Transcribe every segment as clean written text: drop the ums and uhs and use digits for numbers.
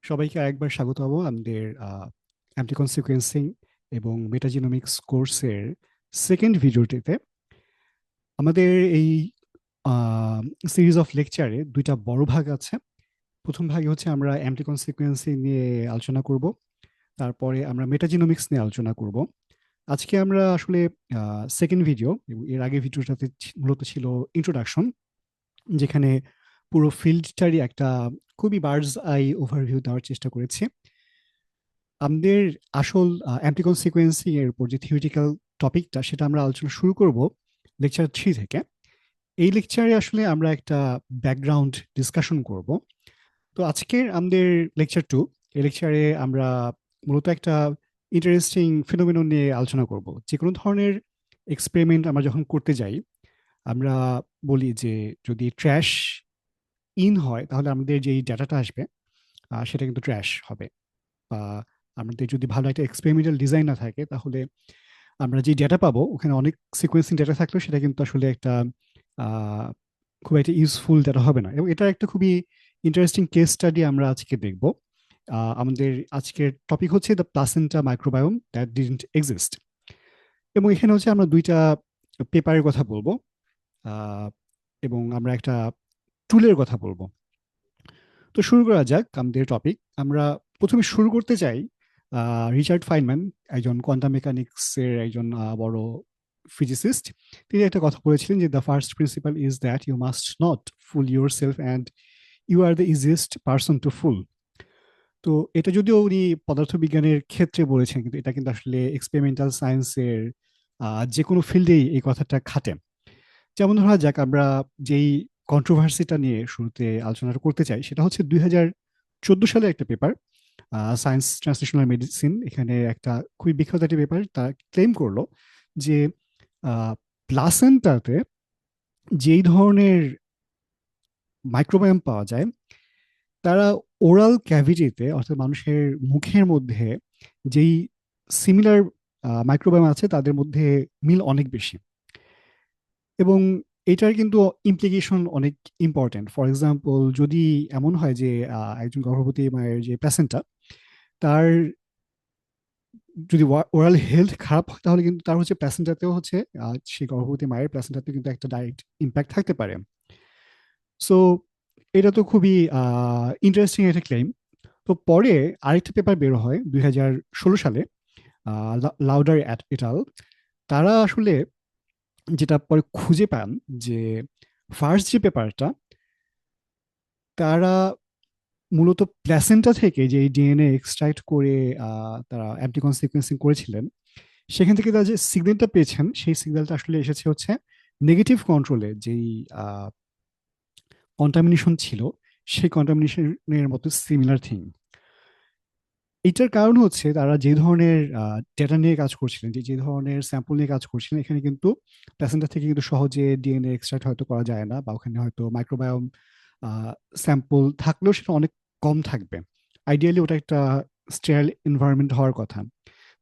সবাইকে আরেকবার স্বাগত হবো আমাদের অ্যান্টিকন সিকোয়েন্সিং এবং মেটাজিনোমিক্স কোর্সের সেকেন্ড ভিডিওটিতে। আমাদের এই সিরিজ অফ লেকচারে দুইটা বড় ভাগ আছে। প্রথম ভাগে হচ্ছে আমরা অ্যান্টিকন সিকোয়েন্সিং নিয়ে আলোচনা করব, তারপরে আমরা মেটাজিনোমিক্স নিয়ে আলোচনা করব। আজকে আমরা আসলে সেকেন্ড ভিডিও এবং এর আগে ভিডিওটাতে মূলত ছিল ইন্ট্রোডাকশন, যেখানে পুরো ফিল্ডটারই একটা খুবই বার্ডস আই ওভারভিউ দেওয়ার চেষ্টা করেছি। আমাদের আসল অ্যান্টিকন সিকোয়েন্সিং এর উপর যে থিওরিটিক্যাল টপিকটা, সেটা আমরা আলোচনা শুরু করব লেকচার 3 থেকে। এই লেকচারে আসলে আমরা একটা ব্যাকগ্রাউন্ড ডিসকাশন করব। তো আজকের আমাদের লেকচার 2, এই লেকচারে আমরা মূলত একটা ইন্টারেস্টিং ফিনোমেনন নিয়ে আলোচনা করব। যে কোনো ধরনের এক্সপেরিমেন্ট আমরা যখন করতে যাই, আমরা বলি যে যদি ট্র্যাশ ইন হয় তাহলে আমাদের যেই ডাটাটা আসবে সেটা কিন্তু ট্র্যাশ হবে। বা আমাদের যদি ভালো একটা এক্সপেরিমেন্টাল ডিজাইন না থাকে, তাহলে আমরা যে ডেটা পাবো ওখানে অনেক সিকোয়েন্সিং ডেটা থাকলেও সেটা কিন্তু আসলে একটা আহ, খুব একটা ইউজফুল ডেটা হবে না। এবং এটা একটা খুবই ইন্টারেস্টিং কেস স্টাডি আমরা আজকে দেখব। আমাদের আজকের টপিক হচ্ছে the placenta microbiome that didn't exist. এবং এখানে হচ্ছে আমরা দুইটা পেপারের কথা বলবো, আহ, এবং আমরা একটা টুলের কথা বলবো। তো শুরু করা যাক আমাদের টপিক। আমরা প্রথমে শুরু করতে চাই রিচার্ড ফাইনম্যান, একজন কোয়ান্টাম মেকানিক্সের একজন বড় ফিজিসিস্ট। তিনি একটা কথা বলেছিলেন যে the first principle is that you must not fool yourself and you are the easiest person to fool. তো এটা যদিও উনি পদার্থবিজ্ঞানের ক্ষেত্রে বলেছেন, কিন্তু এটা কিন্তু আসলে এক্সপেরিমেন্টাল সায়েন্সের যে কোনো ফিল্ডেই এই কথাটা খাটে। যেমন ধরা যাক, আমরা যেই কন্ট্রোভার্সিটা নিয়ে শুরুতে আলোচনাটা করতে চাই, সেটা হচ্ছে 2014 সালে একটা পেপার, সায়েন্স ট্রান্সলেশনাল মেডিসিন। এখানে একটা খুবই বিখ্যাত একটা পেপার, তারা ক্লেম করলো যে প্লাসেন্টাতে যেই ধরনের মাইক্রোবায়োম পাওয়া যায়, তারা ওরাল ক্যাভিটিতে অর্থাৎ মানুষের মুখের মধ্যে যেই সিমিলার মাইক্রোবায়োম আছে তাদের মধ্যে মিল অনেক বেশি। এবং এটার কিন্তু ইমপ্লিকেশন অনেক ইম্পর্টেন্ট। ফর এক্সাম্পল, যদি এমন হয় যে একজন গর্ভবতী মায়ের যে প্যাসেন্টটা, তার যদি ওরাল হেলথ খারাপ হয়, তাহলে কিন্তু তার হচ্ছে প্ল্যাসেন্টাতেও হচ্ছে সেই গর্ভবতী মায়ের প্ল্যাসেন্টাতে কিন্তু একটা ডাইরেক্ট ইম্প্যাক্ট থাকতে পারে। সো এটা তো খুবই ইন্টারেস্টিং একটা ক্লেম। তো পরে আরেকটা পেপার বের হয় 2016 সালে, লাউডার অ্যাট এটাল। তারা আসলে যেটা পরে খুঁজে পান যে ফার্স্ট যে পেপারটা, তারা মূলত প্ল্যাসেন্টা থেকে যে ডিএনএ এক্সট্রাক্ট করে তারা অ্যান্টিকন সিকোয়েন্সিং করেছিলেন, সেখান থেকে তারা যে সিগন্যালটা পেয়েছেন সেই সিগন্যালটা আসলে এসেছে হচ্ছে নেগেটিভ কন্ট্রোলে যেই কন্টামিনেশন ছিল, সেই কন্টামিনেশনের মতো সিমিলার থিং। এটার কারণ হচ্ছে তারা যে ধরনের ডেটা নিয়ে কাজ করছিলেন, যে যে ধরনের স্যাম্পল নিয়ে কাজ করছিলেন, এখানে কিন্তু প্ল্যাসেন্টা থেকে কিন্তু সহজে ডিএনএ এক্সট্রাক্ট হয়তো করা যায় না, বা ওখানে হয়তো মাইক্রোবায়োম স্যাম্পল থাকলেও সেটা অনেক কম থাকবে। আইডিয়ালি ওটা একটা স্টেরাইল এনভায়রনমেন্ট হওয়ার কথা,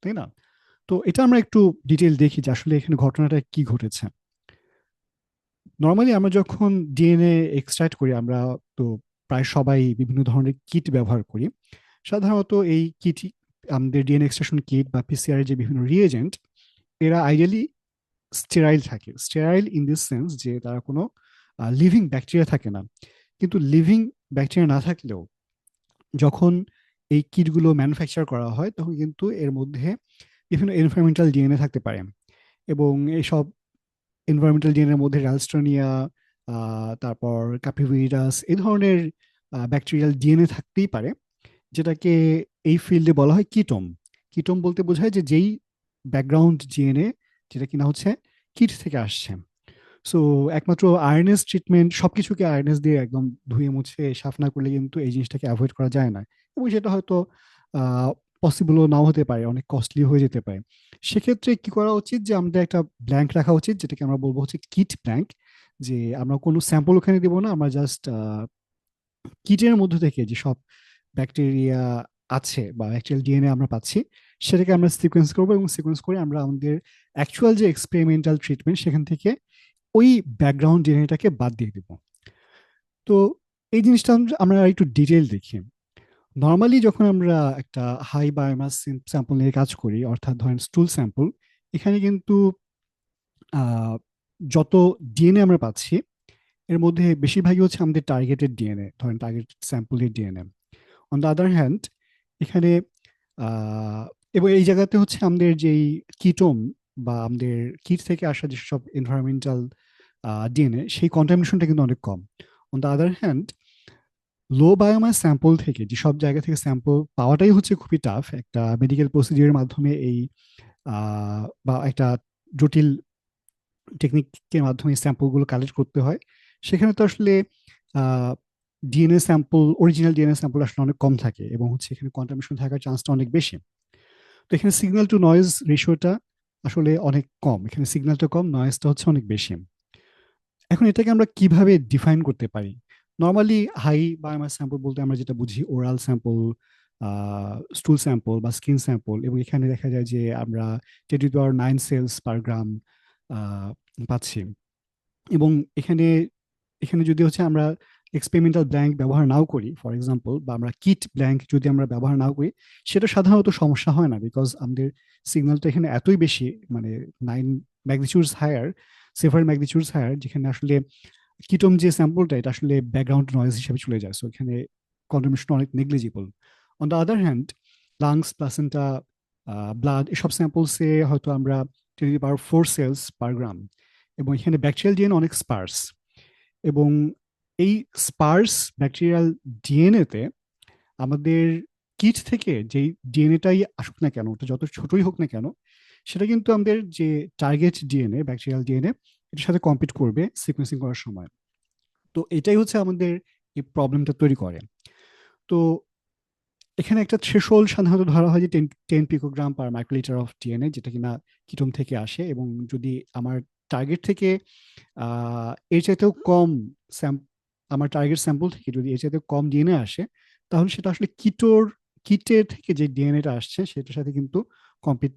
তাই না? তো এটা আমরা একটু ডিটেল দেখি যে আসলে এখানে ঘটনাটা কি ঘটেছে। নর্মালি আমরা যখন ডিএনএ এক্সট্রাক্ট করি, আমরা তো প্রায় সবাই বিভিন্ন ধরনের কিট ব্যবহার করি। সাধারণত এই কিট, আমাদের ডিএনএ এক্সট্রাকশন কিট বা পিসিআর যে বিভিন্ন রিয়েজেন্ট, এরা আইডিয়ালি স্টেরাইল থাকে। স্টেরাইল ইন দিস সেন্স যে তারা কোনো লিভিং ব্যাকটেরিয়া থাকে না। কিন্তু লিভিং ব্যাকটেরিয়া না থাকলেও যখন এই কিটগুলো ম্যানুফ্যাকচার করা হয়, তখন কিন্তু এর মধ্যে বিভিন্ন এনভায়রনমেন্টাল ডিএনএ থাকতে পারে। এবং এইসব এনভায়রনমেন্টাল ডিএনএর মধ্যে র্যালস্টোনিয়া, তারপর কাপিভিরাস, এই ধরনের ব্যাকটেরিয়াল ডিএনএ থাকতেই পারে, যেটাকে এই ফিল্ডে বলা হয় কিটোম। কিটোম বলতে বোঝায় যে যেই ব্যাকগ্রাউন্ড ডিএনএ, যেটা কিনা হচ্ছে কিট থেকে আসছে। সো একমাত্র আরএনএস ট্রিটমেন্ট, সবকিছুকে আরএনএস দিয়ে একদম ধুয়ে মুছে সাফ না করলে কিন্তু এই জিনিসটাকে অ্যাভয়েড করা যায় না। এবং সেটা হয়তো পসিবলও নাও হতে পারে, অনেক কস্টলি হয়ে যেতে পারে। সেক্ষেত্রে কি করা উচিত, যে আমাদের একটা ব্ল্যাঙ্ক রাখা উচিত, যেটাকে আমরা বলবো হচ্ছে কিট ব্ল্যাঙ্ক। যে আমরা কোনো স্যাম্পল ওখানে দেবো না, আমরা জাস্ট কিটের মধ্যে থেকে যে সব ব্যাকটেরিয়া আছে বা ব্যাকটেরিয়াল ডিএনএ আমরা পাচ্ছি, সেটাকে আমরা সিকোয়েন্স করবো, এবং সিকোয়েন্স করে আমরা আমাদের অ্যাকচুয়াল যে এক্সপেরিমেন্টাল ট্রিটমেন্ট, সেখান থেকে ওই ব্যাকগ্রাউন্ড ডিএনএটাকে বাদ দিয়ে দিব। তো এই জিনিসটা আমরা একটু ডিটেল দেখি। নর্মালি যখন আমরা একটা হাই বায়োমাস স্যাম্পল নিয়ে কাজ করি, অর্থাৎ ধরেন স্টুল স্যাম্পল, এখানে কিন্তু আহ, যত ডিএনএ আমরা পাচ্ছি এর মধ্যে বেশিরভাগই হচ্ছে আমাদের টার্গেটেড ডিএনএ, ধরেন টার্গেট স্যাম্পলের DNA. On the other hand, এখানে আহ, এবং এই জায়গাতে হচ্ছে আমাদের যেই কিটোম বা আমাদের কিট থেকে আসা যেসব এনভায়রনমেন্টাল ডিএনএ, সেই কন্টামিনেশনটা কিন্তু অনেক কম। On the other hand, low biomass sample থেকে যেসব জায়গা থেকে স্যাম্পল পাওয়াটাই হচ্ছে খুবই টাফ, একটা মেডিকেল প্রসিডিউরের মাধ্যমে এই বা একটা জটিল টেকনিকের মাধ্যমে স্যাম্পলগুলো কালেক্ট করতে হয়। সেখানে তো আসলে DNA sample, original DNA sample আসলে অনেক কম থাকে এবং হচ্ছে এখানে কন্টামিনেশন থাকার চান্সটা অনেক বেশি। তো এখানে সিগন্যাল টু নয়েজ রেশিওটা আসলে অনেক কম, এখানে সিগন্যালটা কম, নয়েজটা হচ্ছে অনেক বেশি। এখন এটাকে আমরা কিভাবে ডিফাইন করতে পারি? নর্মালি হাই বায়োমাস স্যাম্পল বলতে আমরা যেটা বুঝি ওরাল স্যাম্পল, স্টুল স্যাম্পল বা স্কিন স্যাম্পল, এবং এখানে দেখা যায় যে আমরা 10^9 সেলস পার গ্রাম পাচ্ছি। এবং এখানে এখানে যদি হচ্ছে আমরা এক্সপেরিমেন্টাল ব্ল্যাঙ্ক ব্যবহার নাও করি, ফর এক্সাম্পল, বা আমরা কিট ব্ল্যাঙ্ক যদি আমরা ব্যবহার নাও করি, সেটা সাধারণত সমস্যা হয় না, বিকজ আমাদের সিগন্যালটা এখানে এতই বেশি, মানে 9 ম্যাগনিটিউডস হায়ার, সেভার ম্যাগনিটিউডস হায়ার, যেখানে আসলে কিটোম যে স্যাম্পলটা এটা আসলে ব্যাকগ্রাউন্ড নয়েজ হিসেবে চলে যায়, সো এখানে কন্ট্রিবিউশন অনেক negligible. On the other hand, lungs, placenta, blood, এসব স্যাম্পলসে হয়তো আমরা 10^4 সেলস পার গ্রাম, এবং এখানে ব্যাকটেরিয়াল ডিএনএ অনেক স্পার্স। এবং এই স্পার্স ব্যাকটেরিয়াল ডিএনএতে আমাদের কিট থেকে যেই ডিএনএটাই আসুক না কেন, ওটা যত ছোটই হোক না কেন, সেটা কিন্তু আমাদের যে টার্গেট ডিএনএ, ব্যাকটেরিয়াল ডিএনএ, এটার সাথে কম্পিট করবে সিকোয়েন্সিং করার সময়। তো এটাই হচ্ছে আমাদের এই প্রবলেমটা তৈরি করে। তো এখানে একটা থ্রেশহোল্ড সাধারণত ধরা হয় যে 10 পিকোগ্রাম পার মাইক্রোলিটার অফ ডিএনএ, যেটা কিনা কিটোন থেকে আসে। এবং যদি আমার টার্গেট থেকে এর চাইতেও কম স্যাম- আমার টার্গেট স্যাম্পল থেকে যদি এর চাইতেও কম ডিএনএ আসে, তাহলে সেটা আসলে কিটের থেকে যে ডিএনএটা আসছে সেটার সাথে কিন্তু কম্পিট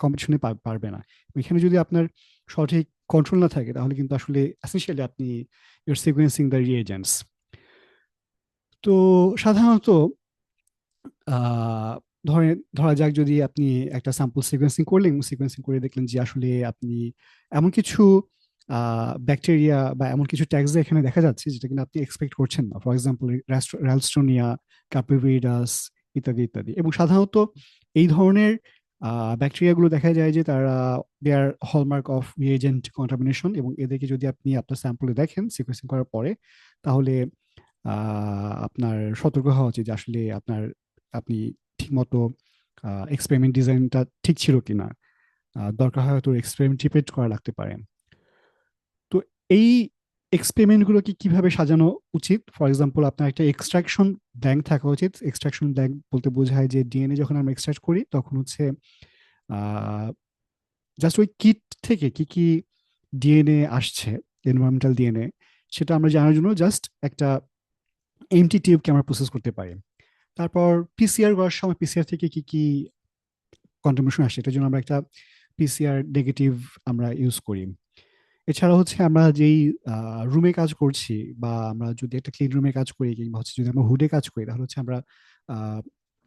কম্পিটিশনে পারবে না। এখানে যদি আপনার সঠিক কন্ট্রোল না থাকে, তাহলে কিন্তু আসলে এসেনশিয়ালি আপনি ইউর সিকুয়েন্সিং দ্য রিএজেন্টস। তো সাধারণত আহ ধরা যাক, যদি আপনি একটা স্যাম্পল সিকোয়েন্সিং করলেন, সিকোয়েন্সিং করে দেখলেন যে আসলে আপনি এমন কিছু ব্যাকটেরিয়া বা এমন কিছু ট্যাগস এখানে দেখা যাচ্ছে যেটা কিন্তু আপনি এক্সপেক্ট করছেন না, ফর এক্সাম্পল র্যালস্টোনিয়া, কাপিভিরাস, ইত্যাদি ইত্যাদি। এবং সাধারণত এই ধরনের ব্যাকটেরিয়াগুলো দেখা যায় যে তারা দেয়ার হলমার্ক অফ রিএজেন্ট কন্টামিনেশন, এবং এদেরকে যদি আপনি আপনার স্যাম্পলে দেখেন সিকোয়েন্সিং করার পরে, তাহলে আপনার সতর্ক হওয়া উচিত যে আসলে আপনি ঠিকমতো এক্সপেরিমেন্ট ডিজাইনটা ঠিক ছিল কিনা। দরকার হয় হয়তো এক্সপেরিমেন্ট রিপিট করা লাগতে পারে। তো এই এক্সপেরিমেন্ট গুলোকে কিভাবে সাজানো উচিত? ফর এক্সাম্পল, আপনার একটা এক্সট্রাকশন ব্ল্যাঙ্ক থাকা উচিত। এক্সট্রাকশন ব্ল্যাঙ্ক বলতে বোঝায় যে ডিএনএ যখন আমরা এক্সট্রাক্ট করি, তখন হচ্ছে জাস্ট ওই কিট থেকে কি কি ডিএনএ আসছে, এনভায়রনমেন্টাল ডিএনএ, সেটা আমরা জানার জন্য জাস্ট একটা এমটি টিউবকে আমরা প্রসেস করতে পারি। তারপর পিসিআর করার সময় পিসিআর থেকে কি কি কন্ট্রিবিউশন আসে, এটার জন্য আমরা একটা পিসিআর নেগেটিভ আমরা ইউজ করি। এছাড়া হচ্ছে আমরা যেই রুমে কাজ করছি, বা আমরা যদি একটা ক্লিন রুমে কাজ করি, কিংবা হচ্ছে যদি আমরা হুডে কাজ করি, তাহলে হচ্ছে আহ,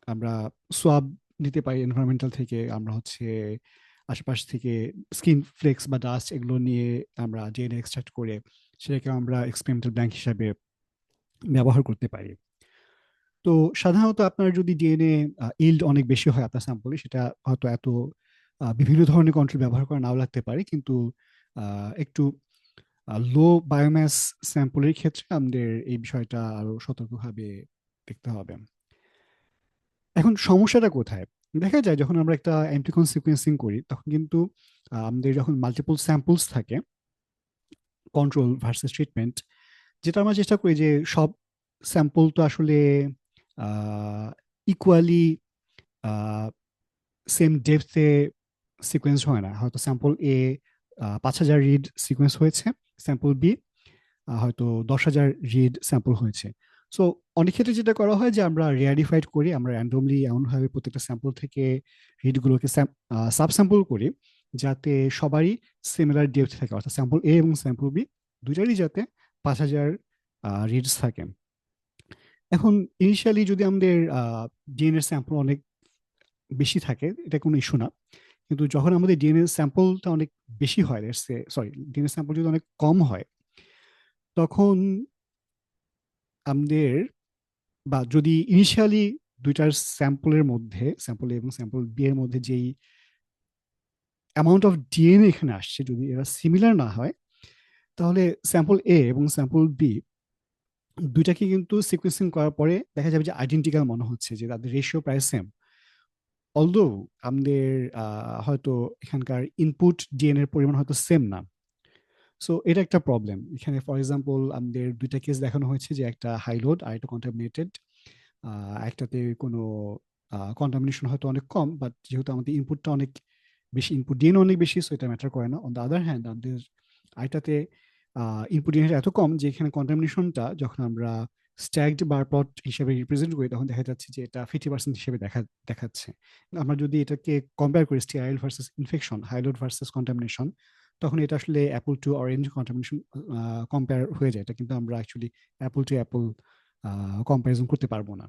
আমরা সোয়াব নিতে পারি এনভায়রনমেন্টাল থেকে, আমরা হচ্ছে আশেপাশ থেকে স্কিন ফ্লেক্স বা ডাস্ট এগুলো নিয়ে আমরা ডিএনএ এক্সট্রাক্ট করে সেটাকে আমরা এক্সপেরিমেন্টাল ব্যাংক হিসাবে ব্যবহার করতে পারি। তো সাধারণত আপনার যদি ডিএনএ ইল্ড অনেক বেশি হয় আপনার স্যাম্পলে, সেটা হয়তো এত বিভিন্ন ধরনের কন্ট্রোল ব্যবহার করা নাও লাগতে পারে, কিন্তু একটু লো বায়োম্যাস স্যাম্পলের ক্ষেত্রে আমাদের এই বিষয়টা আরো সতর্কভাবে দেখতে হবে। এখন সমস্যাটা কোথায়? দেখা যায় যখন আমরা একটা অ্যান্টিকন সিকোয়েন্সিং করি, তখন কিন্তু আমাদের যখন মাল্টিপল স্যাম্পলস থাকে, কন্ট্রোল ভার্সেস ট্রিটমেন্ট, যেটা আমরা চেষ্টা করি যে সব স্যাম্পল তো আসলে ইকুয়ালি সেম ডেপথে সিকোয়েন্স হয় না। হয়তো স্যাম্পল এ 5,000 রিড সিকোয়েন্স হয়েছে, স্যাম্পল বি হয়তো 10,000 রিড স্যাম্পল হয়েছে। সো অনেক ক্ষেত্রে যেটা করা হয় যে আমরা রেয়ারিফাইড করি, আমরা র্যান্ডমলি এমনভাবে প্রত্যেকটা স্যাম্পল থেকে রিডগুলোকে সাব স্যাম্পল করি, যাতে সবারই সিমিলার ডেপথ থাকে, অর্থাৎ স্যাম্পল এ এবং স্যাম্পল বি দুটারই যাতে 5,000 রিডস থাকে। এখন ইনিশিয়ালি যদি আমাদের ডিএনএ স্যাম্পল অনেক বেশি থাকে, এটা কোনো ইস্যু না। কিন্তু যখন আমাদের ডিএনএ স্যাম্পলটা অনেক বেশি হয়, সরি, ডিএনএ স্যাম্পল যদি অনেক কম হয়, তখন আমাদের, বা যদি ইনিশিয়ালি দুইটার স্যাম্পলের মধ্যে, স্যাম্পল এ এবং স্যাম্পল বি এর মধ্যে যেই অ্যামাউন্ট অফ ডিএনএ এখানে আসছে, যদি এরা সিমিলার না হয়, তাহলে স্যাম্পল এ এবং স্যাম্পল বি দুইটাকে কিন্তু সিকোয়েন্সিং করার পরে দেখা যাবে যে আইডেন্টিক্যাল মনে হচ্ছে, যে তাদের রেশিও প্রায় সেম। অলদো আমাদের হয়তো এখানকার ইনপুট ডিএনএর পরিমাণ হয়তো সেম না। সো এটা একটা প্রবলেম এখানে। ফর এক্সাম্পল, আমাদের দুইটা কেস দেখানো হয়েছে, যে একটা হাই লোড আর একটা কন্টামিনেটেড। একটাতে কোনো কন্টামিনেশন হয়তো অনেক কম, বাট যেহেতু আমাদের ইনপুটটা অনেক বেশি, ইনপুট ডিএনএ অনেক বেশি, সো এটা ম্যাটার করে না। অন দ্য আদার হ্যান্ড, আমাদের আরেকটাতে ইনপুট ডিএনএ এত কম যে এখানে কন্টামিনেশনটা যখন আমরা স্ট্যাগড বার প্লট হিসেবে রিপ্রেজেন্ট করি, তখন দেখা যাচ্ছে যে এটা 50% হিসেবে দেখাচ্ছে। আমরা যদি এটাকে কম্পেয়ার করি sterile versus infection, high load versus contamination, তখন এটা আসলে apple to orange contamination compare হয়ে যায়। এটা কিন্তু আমরা actually apple to apple comparison করতে পারবো না।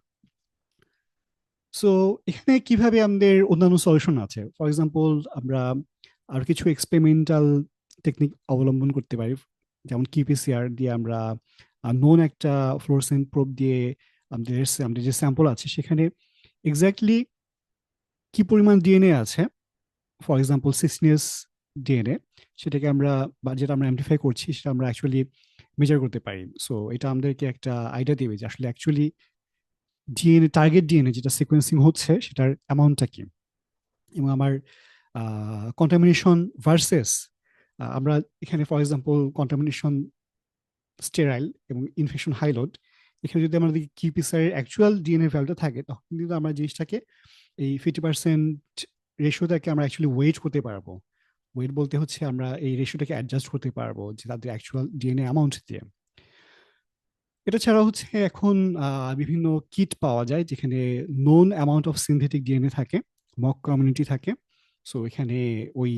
সো এখানে কিভাবে আমাদের অন্যান্য সলিউশন আছে, ফর এক্সাম্পল আমরা আর কিছু এক্সপেরিমেন্টাল টেকনিক অবলম্বন করতে পারি। যেমন কিউপিসিআর দিয়ে আমরা নোন একটা ফ্লোরোসেন্ট প্রোব দিয়ে আমাদের যে স্যাম্পল আছে সেখানে এক্স্যাক্টলি কি পরিমাণ ডিএনএ আছে, ফর এক্সাম্পল সিক্সটিএস ডিএনএ, সেটাকে আমরা, বা যেটা আমরা অ্যাম্পলিফাই করছি, সেটা আমরা অ্যাকচুয়ালি মেজার করতে পারি। সো এটা আমাদেরকে একটা আইডিয়া দেবে যে আসলে অ্যাকচুয়ালি ডিএনএ, টার্গেট ডিএনএ যেটা সিকোয়েন্সিং হচ্ছে সেটার অ্যামাউন্টটা কি। এবং আমার কন্টামিনেশন ভার্সেস, আমরা এখানে ফর এক্সাম্পল কন্টামিনেশন স্টেরাইল এবং ইনফেকশন হাইলোড, এখানে যদি আমাদের কিউপিসআর এর অ্যাকচুয়াল ডিএনএ ভ্যালুটা থাকে, তখন কিন্তু আমরা জিনিসটাকে এই 50% রেশিওটাকে আমরা অ্যাকচুয়ালি ওয়েট করতে পারবো। ওয়েট বলতে হচ্ছে আমরা এই রেশিওটাকে অ্যাডজাস্ট করতে পারবো যে তাদের অ্যাকচুয়াল ডিএনএ অ্যামাউন্ট দিয়ে। এটা ছাড়া হচ্ছে এখন বিভিন্ন কিট পাওয়া যায় যেখানে known amount of synthetic DNA থাকে, মক কমিউনিটি থাকে। সো এখানে ওই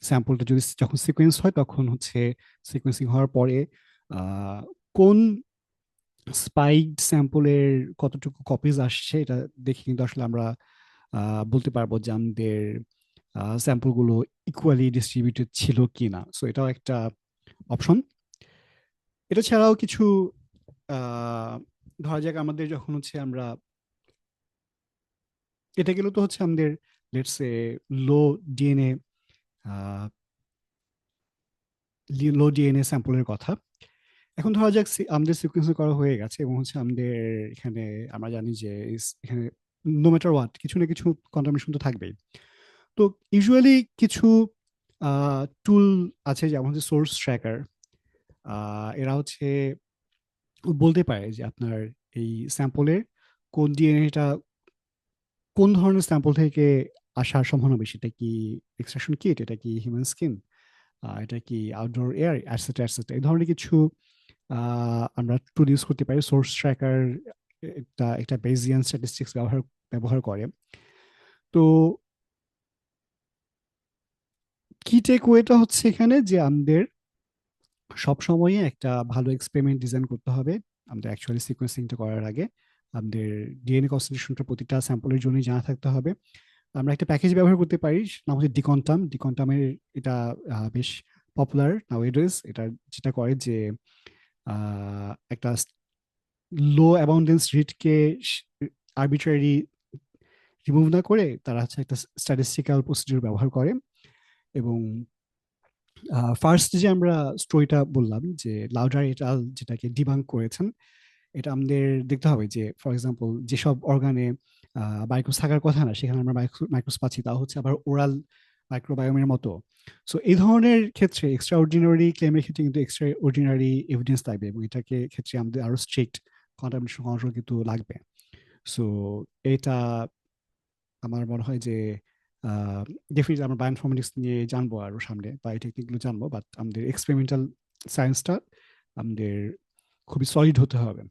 স্যাম্পলটা যদি যখন সিকোয়েন্স হয়, তখন হচ্ছে সিকোয়েন্সিং হওয়ার পরে আহ, কোন স্পাইকড স্যাম্পলের কতটুকু কপিজ আসছে, এটা দেখে কিন্তু আসলে আমরা বলতে পারবো যে আমাদের স্যাম্পলগুলো ইকুয়ালি ডিস্ট্রিবিউটেড ছিল কিনা। সো এটাও একটা অপশন। এটা ছাড়াও কিছু আহ, ধরা যাক আমাদের যখন হচ্ছে আমরা, এটা গেলে তো হচ্ছে আমাদের let's a low DNA low DNA স্যাম্পলের কথা। এখন ধরা যাক আমাদের সিকোয়েন্স করা হয়ে গেছে, এবং হচ্ছে আমাদের এখানে আমরা জানি যে এখানে নো ম্যাটার হোয়াট কিছু না কিছু কন্টামিনেশন তো থাকবেই। তো ইউজুয়ালি কিছু টুল আছে, যেমন হচ্ছে সোর্স ট্র্যাকার। এরা হচ্ছে বলতে পারে যে আপনার এই স্যাম্পলের কোন ডিএনএটা কোন ধরনের স্যাম্পল থেকে আসার সম্ভাবনা বেশি। এটা কি এক্সট্রাকশন কিট, এটা কি হিউম্যান স্কিন, এটা কি আউটডোর এয়ার, অ্যাটসেট্রা অ্যাটসেট্রা, এই ধরনের কিছু আমরা টুল ইউজ করতে পারি। সোর্স ট্র্যাকার একটা একটা বেজিয়ান স্ট্যাটিস্টিক্স ব্যবহার ব্যবহার করে। তো কি টেক ওয়েটা হচ্ছে এখানে, যে আমাদের সবসময় একটা ভালো এক্সপেরিমেন্ট ডিজাইন করতে হবে আমাদের অ্যাকচুয়ালি সিকোয়েন্সিংটা করার আগে। আমাদের ডিএনএ কনসেন্ট্রেশনটা প্রতিটা স্যাম্পলের জন্যই জানা থাকতে হবে। আমরা একটা প্যাকেজ ব্যবহার করতে পারি, নাম হচ্ছে ডিকন্টাম। ডিকন্টামের এটা বেশ পপুলার নাওএডেজ। এটা যেটা করে যে একটা লো অ্যাবাউন্ডেন্স রিটকে আরবিট্রারি রিমুভ না করে তারা হচ্ছে একটা স্ট্যাটিস্টিক্যাল প্রসিডিউর ব্যবহার করে। এবং ফার্স্ট যে আমরা স্টোরিটা বললাম, যে লাউডার এটাল যেটাকে ডিবাঙ্ক করেছেন, এটা আমাদের দেখতে হবে যে ফর এক্সাম্পল যেসব অর্গানে মাইক্রোস থাকার কথা না, সেখানে আমরা মাইক্রোস পাচ্ছি, তা হচ্ছে আবার ওরাল মাইক্রোবায়োমের মতো। সো এই ধরনের ক্ষেত্রে এক্সট্রা অর্ডিনারি ক্লেমের ক্ষেত্রে কিন্তু এক্সট্রা অর্ডিনারি এভিডেন্স লাগবে, এবং এটাকে ক্ষেত্রে আমাদের আরো স্ট্রিক্ট কন্টামিনেশন কন্ট্রোল কিন্তু লাগবে। সো এটা আমার মনে হয় যে ডেফিনেটলি আমরা বায়োইনফরমেটিক্স নিয়ে জানবো আরো সামনে, বা এই টেকনিকগুলো জানবো, বাট আমাদের এক্সপেরিমেন্টাল সায়েন্সটা আমাদের খুবই সলিড হতে হবে।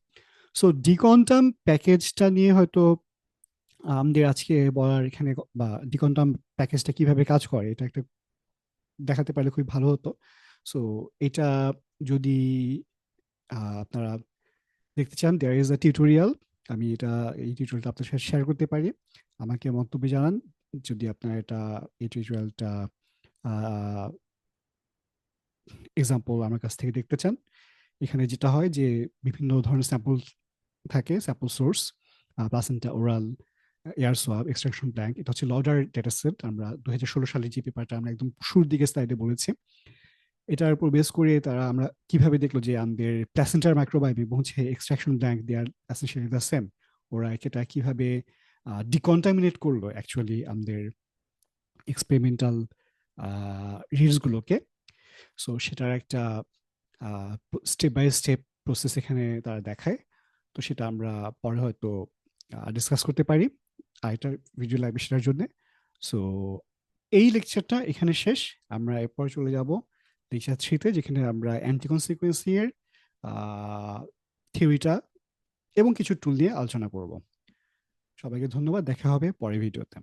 সো ডিকোয়ান্টাম প্যাকেজটা নিয়ে হয়তো আমাদের আজকে বলার এখানে, বা ডিকোয়ান্টাম প্যাকেজটা কিভাবে কাজ করে এটা একটা দেখাতে পারলে খুবই ভালো হতো। সো এটা যদি আপনারা দেখতে চান, দেয়ার ইজ আ টিউটোরিয়াল। আমি এই টিউটোরিয়ালটা আপনার সাথে শেয়ার করতে পারি। আমাকে মন্তব্য জানান যদি আপনার এই টিউটোরিয়ালটা এক্সাম্পল আমার কাছ থেকে দেখতে চান। এখানে যেটা হয় যে বিভিন্ন ধরনের স্যাম্পল থাকে, sample source, placenta, oral, air swab, extraction blank. এটা হচ্ছে লডার ডেটা সেট। আমরা 2016 সালে যে পেপারটা আমরা একদম শুরুর দিকে স্লাইডে বলেছি, এটার উপর বেস করে আমরা কিভাবে দেখলো যে আমাদের প্ল্যাসেন্টার মাইক্রোবায়োম এবং হচ্ছে extraction blank they are essentially the same. ওরা এটা কিভাবে ডিকন্টামিনেট করলো অ্যাকচুয়ালি আমাদের এক্সপেরিমেন্টাল রিলস গুলোকে। সো সেটার একটা স্টেপ বাই স্টেপ প্রসেস এখানে তারা দেখায়। তো সেটা আমরা পরে হয়তো ডিসকাস করতে পারি আরেকটা ভিডিও লাগবে সেটার জন্য। সো এই লেকচারটা এখানে শেষ। আমরা এরপর চলে যাব লেকচার 3-তে, যেখানে আমরা অ্যান্টিকনসিকুয়েন্সি এর থিওরিটা এবং কিছু টুল নিয়ে আলোচনা করব। সবাইকে ধন্যবাদ, দেখা হবে পরের ভিডিওতে।